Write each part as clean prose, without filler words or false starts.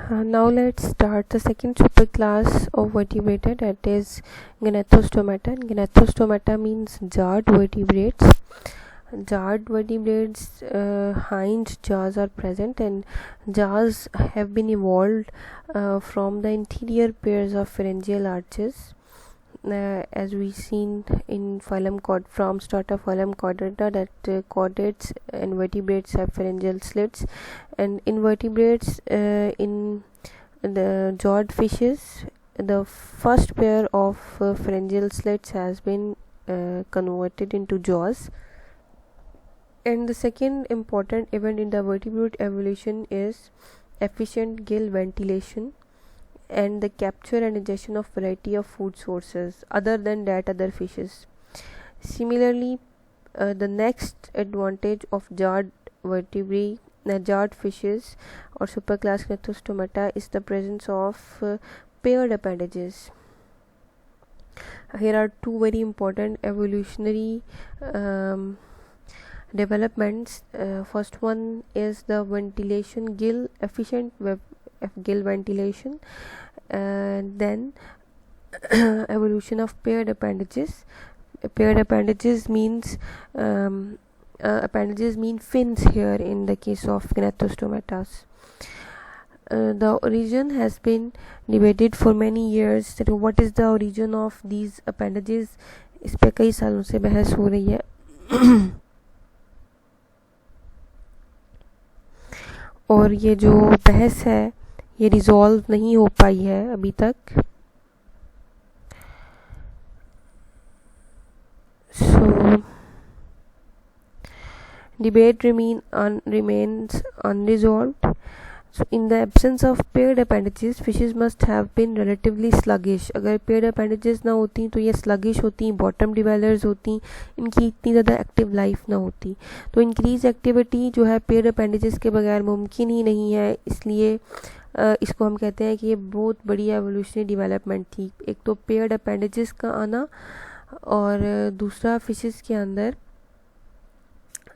Now let's start the second superclass of vertebrata, that is Gnathostomata. Gnathostomata means jarred vertebrates. Jarred vertebrates, hind jaws are present, and jaws have been evolved from the interior pairs of pharyngeal arches. As we seen in from strata phylum Chordata, that chordates and vertebrates have pharyngeal slits, and invertebrates in the jawed fishes, the first pair of pharyngeal slits has been converted into jaws. And the second important event in the vertebrate evolution is efficient gill ventilation and the capture and ingestion of variety of food sources other than that other fishes. Similarly, the next advantage of jarred vertebrae, jarred fishes or superclass Gnathostomata is the presence of paired appendages. Here are two very important evolutionary developments. First one is the ventilation gill, efficient gill ventilation, and then evolution of paired appendages. Paired appendages means appendages mean fins here in the case of Gnathostomatas. The origin has been debated for many years, that what is the origin of these appendages. इस पे कई सालों से बहस हो रही है और ये जो बहस है ये रिजॉल्व नहीं हो पाई है अभी तक. So debate remains unresolved. So in the absence of paired appendages, fishes must have been relatively sluggish. अगर paired appendages ना होती तो ये sluggish होती, bottom dwellers होती, इनकी इतनी ज़्यादा एक्टिव लाइफ ना होती. तो इंक्रीज एक्टिविटी जो है paired appendages के बगैर मुमकिन ही नहीं है. इसलिए इसको हम कहते हैं कि ये बहुत बड़ी एवोल्यूशनरी डेवलपमेंट थी. एक तो पेयर्ड अपेंडेजेस का आना और दूसरा फिशेस के अंदर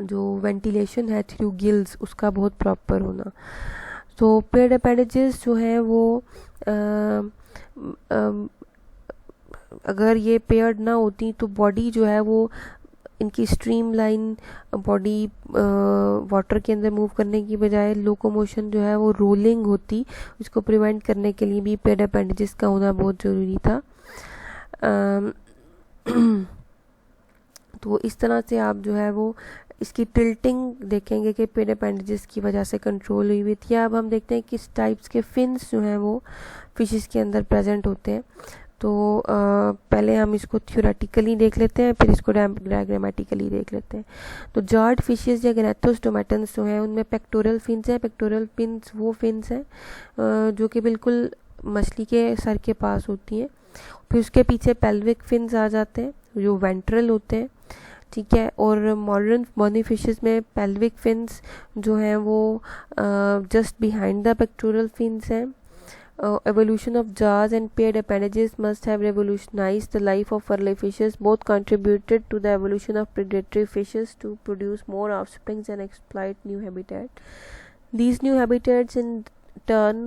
जो वेंटिलेशन है थ्रू गिल्स उसका बहुत प्रॉपर होना. तो पेयर्ड अपेंडेजेस जो है वो अगर ये पेयर्ड ना होती तो बॉडी जो है वो इनकी स्ट्रीम लाइन बॉडी वाटर के अंदर मूव करने की बजाय लोकोमोशन जो है वो रोलिंग होती. उसको प्रिवेंट करने के लिए भी पेयर्ड अपेंडेजेस का होना बहुत ज़रूरी था. तो इस तरह से आप जो है वो इसकी टिल्टिंग देखेंगे कि पेयर्ड अपेंडेजेस की वजह से कंट्रोल हुई हुई थी. अब हम देखते हैं किस टाइप्स के फिन्स जो हैं वो फिशेस के अंदर प्रेजेंट होते हैं. तो पहले हम इसको थ्योरेटिकली देख लेते हैं, फिर इसको डायग्रामेटिकली देख लेते हैं. तो जार्ड फिशेस या ग्नैथोस्टोमेटन्स जो हैं उनमें पेक्टोरल फिन्स हैं. पेक्टोरल फिन्स वो फिन्स हैं जो कि बिल्कुल मछली के सर के पास होती हैं. फिर उसके पीछे पेल्विक फिन्स आ जाते हैं जो वेंट्रल होते हैं. ठीक है. और मॉडर्न बॉनी फिशेस में पेल्विक फिन्स जो हैं वो just behind the pectoral fins हैं. Evolution of jaws and paired appendages must have revolutionized the life of early fishes. Both contributed to the evolution of predatory fishes to produce more offsprings and exploit new habitat. These new habitats in turn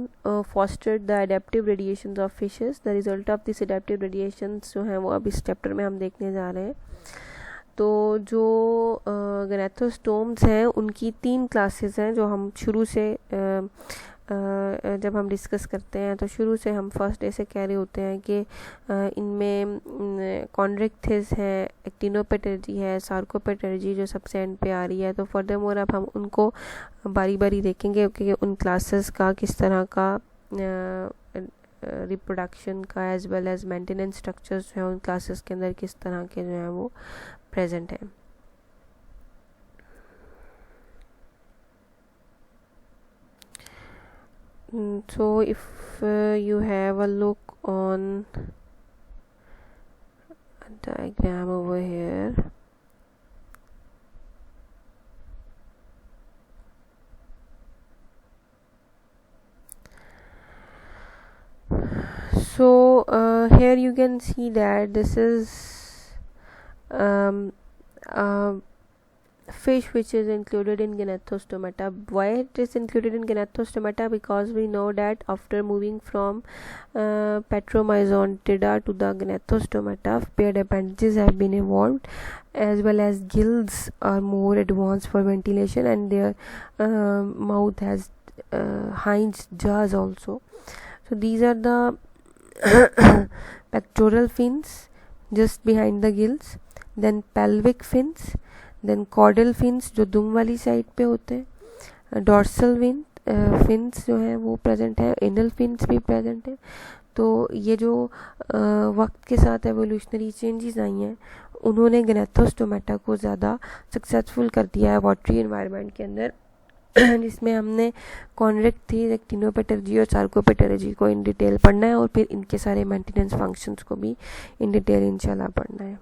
fostered the adaptive radiations of fishes. The result of this adaptive radiations जो हैं वो अब इस chapter में हम देखने जा रहे हैं. तो जो ग्नैथोस्टोम्स हैं उनकी 3 क्लासेस हैं जो हम शुरू से जब हम डिस्कस करते हैं तो शुरू से हम फर्स्ट ऐसे कह रहे होते हैं कि इनमें कॉन्ड्रिक्थिस है, एक्टिनोपेटर्जी है, सार्कोपेटर्जी जो सबसे एंड पे आ रही है. तो फर्दर मोर अब हम उनको बारी बारी देखेंगे कि उन क्लासेस का किस तरह का रिप्रोडक्शन का as well as maintenance structures जो हैं उन क्लासेस के अंदर किस तरह के जो हैं वो प्रेजेंट हैं. So if you have a look on a diagram over here, so here you can see that this is fish which is included in Gnathostomata. Why it is included in Gnathostomata? Because we know that after moving from Petromyzontida to the Gnathostomata, paired appendages have been evolved, as well as gills are more advanced for ventilation, and their mouth has hind jaws also. So these are the pectoral fins just behind the gills, then pelvic fins, then caudal fins जो दुम वाली side पे होते हैं, dorsal fins जो हैं वो present है, एनल फिन्स भी प्रेजेंट है। तो ये जो वक्त के साथ एवोल्यूशनरी चेंजेस आई हैं उन्होंने ग्नेथोस्टोमेटा को ज़्यादा सक्सेसफुल कर दिया है वाटरी एनवायरनमेंट के अंदर, जिसमें हमने कॉन्वेक्टिव एक्टिनोपेटर्जी और सार्कोपेटर्जी को इन डिटेल पढ़ना है और फिर इनके सारे मेंटेनेंस फंक्शंस को भी इन डिटेल इंशाल्लाह पढ़ना है।